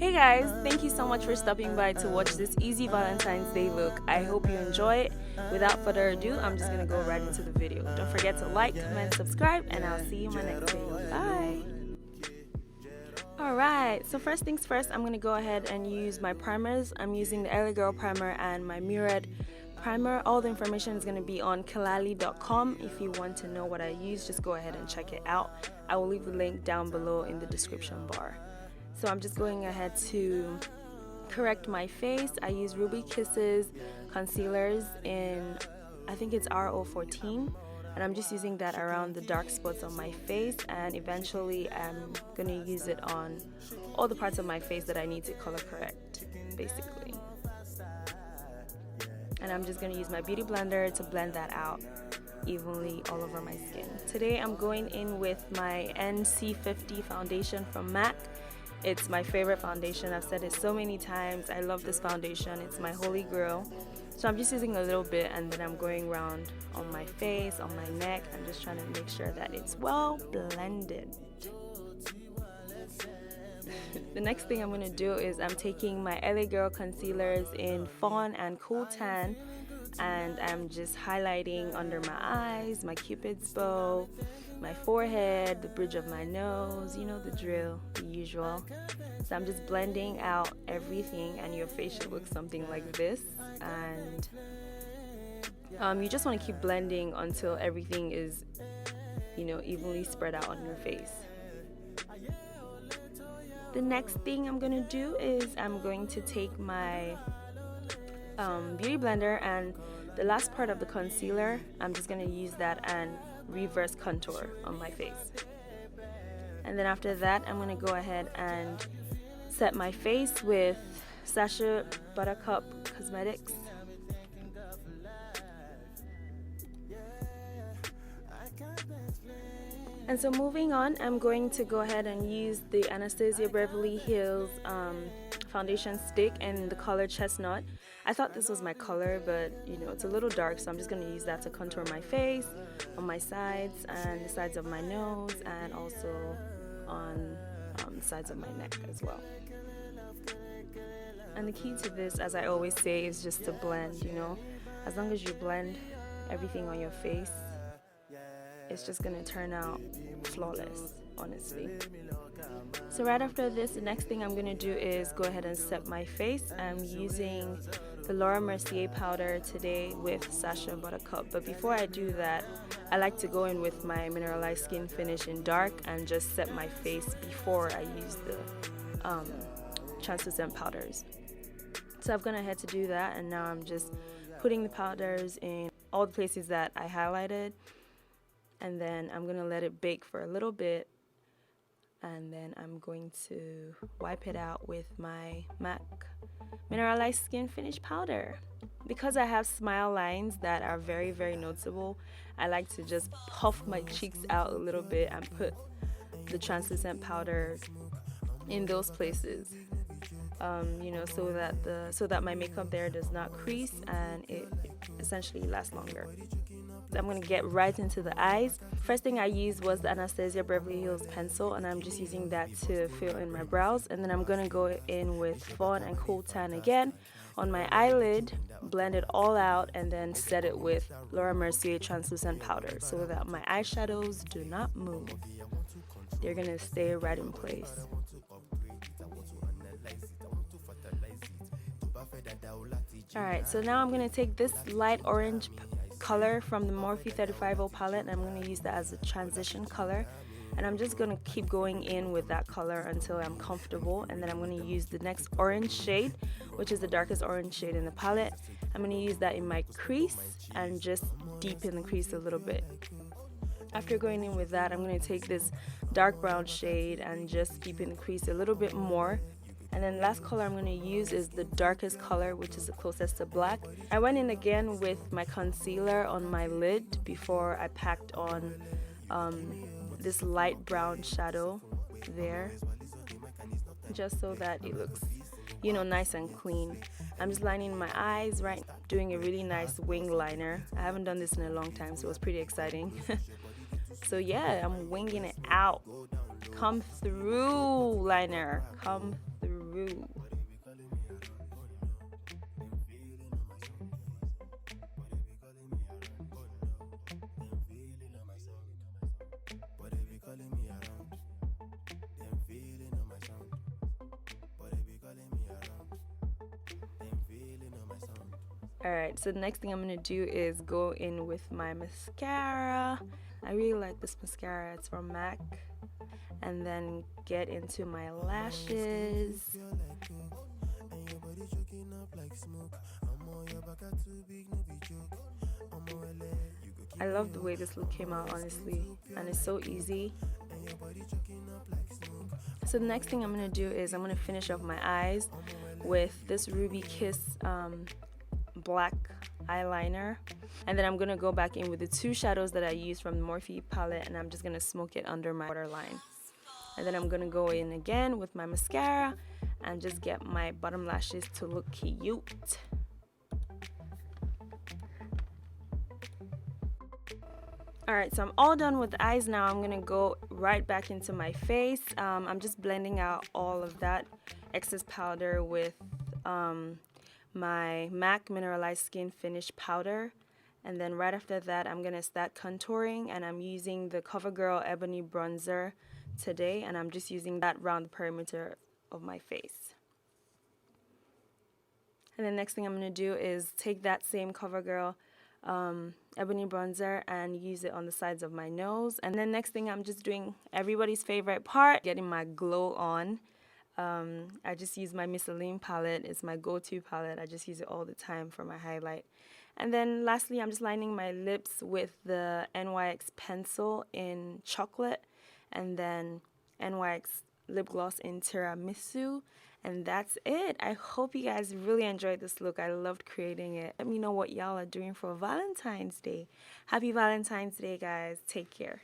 Hey guys, thank you so much for stopping by to watch this easy Valentine's Day look. I hope you enjoy it. Without further ado, I'm just gonna go right into the video. Don't forget to like, comment, subscribe, and I'll see you in my next video. Bye! Alright, so first things first, I'm gonna go ahead and use my primers. I'm using the LA Girl primer and my Mirrored primer. All the information is gonna be on Killaly.com. If you want to know what I use, just go ahead and check it out. I will leave the link down below in the description bar. So I'm just going ahead to correct my face. I use Ruby Kisses concealers in, I think it's RO14, and I'm just using that around the dark spots on my face, and eventually I'm gonna use it on all the parts of my face that I need to color correct, basically. And I'm just gonna use my beauty blender to blend that out evenly all over my skin. Today I'm going in with my NC50 foundation from MAC. It's my favorite foundation. I've said it so many times. I love this foundation. It's my holy grail. So I'm just using a little bit, and then I'm going around on my face, on my neck. I'm just trying to make sure that it's well blended. The next thing I'm going to do is I'm taking my LA Girl concealers in Fawn and Cool Tan, and I'm just highlighting under my eyes, my cupid's bow, my forehead, the bridge of my nose, you know the drill, the usual. So I'm just blending out everything, and your face should look something like this. And you just want to keep blending until everything is, evenly spread out on your face. The next thing I'm going to do is I'm going to take my beauty blender, and the last part of the concealer, I'm just going to use that and reverse contour on my face. And then after that, I'm going to go ahead and set my face with Sacha Buttercup Cosmetics. And so moving on, I'm going to go ahead and use the Anastasia Beverly Hills foundation stick in the color Chestnut. I thought this was my color, but it's a little dark, so I'm just going to use that to contour my face, on my sides, and the sides of my nose, and also on the sides of my neck as well. And the key to this, as I always say, is just to blend. As long as you blend everything on your face, it's just going to turn out flawless, honestly. So right after this, the next thing I'm going to do is go ahead and set my face. I'm using the Laura Mercier powder today with Sacha Buttercup. But before I do that, I like to go in with my mineralized skin finish in dark and just set my face before I use the translucent powders. So I've gone ahead to do that, and now I'm just putting the powders in all the places that I highlighted. And then I'm going to let it bake for a little bit, and then I'm going to wipe it out with my MAC Mineralized Skin Finish powder. Because I have smile lines that are very, very noticeable, I like to just puff my cheeks out a little bit and put the translucent powder in those places, so that my makeup there does not crease and it essentially lasts longer. I'm going to get right into the eyes. First thing I used was the Anastasia Beverly Hills pencil, and I'm just using that to fill in my brows. And then I'm going to go in with Fawn and Cool Tan again on my eyelid, blend it all out, and then set it with Laura Mercier translucent powder so that my eyeshadows do not move. They're going to stay right in place. Alright, so now I'm going to take this light orange color from the Morphe 35O palette, and I'm going to use that as a transition color, and I'm just going to keep going in with that color until I'm comfortable. And then I'm going to use the next orange shade, which is the darkest orange shade in the palette. I'm going to use that in my crease and just deepen the crease a little bit. After going in with that, I'm going to take this dark brown shade and just deepen the crease a little bit more. And then the last color I'm going to use is the darkest color, which is the closest to black. I went in again with my concealer on my lid before I packed on this light brown shadow there, just so that it looks, nice and clean. I'm just lining my eyes, right, doing a really nice wing liner. I haven't done this in a long time, so it was pretty exciting. So yeah, I'm winging it out. Come through, liner. Come through. through. Alright, so the next thing I'm going to do is go in with my mascara. I really like this mascara, it's from MAC. And then get into my lashes. I love the way this look came out, honestly, and it's so easy. So the next thing I'm going to do is I'm going to finish off my eyes with this Ruby Kiss black eyeliner, and then I'm going to go back in with the two shadows that I used from the Morphe palette, and I'm just going to smoke it under my waterline. And then I'm going to go in again with my mascara and just get my bottom lashes to look cute. Alright, so I'm all done with the eyes now. I'm going to go right back into my face. I'm just blending out all of that excess powder with my MAC Mineralized Skin Finish powder. And then right after that, I'm going to start contouring, and I'm using the CoverGirl Ebony Bronzer today, and I'm just using that around the perimeter of my face. And the next thing I'm going to do is take that same CoverGirl Ebony Bronzer and use it on the sides of my nose. And then next thing, I'm just doing everybody's favorite part, getting my glow on. I just use my Miss Aline palette. It's my go-to palette. I just use it all the time for my highlight. And then lastly, I'm just lining my lips with the NYX pencil in chocolate, and then NYX lip gloss in tiramisu. And that's it. I hope you guys really enjoyed this look. I loved creating it. Let me know what y'all are doing for Valentine's Day. Happy Valentine's Day, guys. Take care.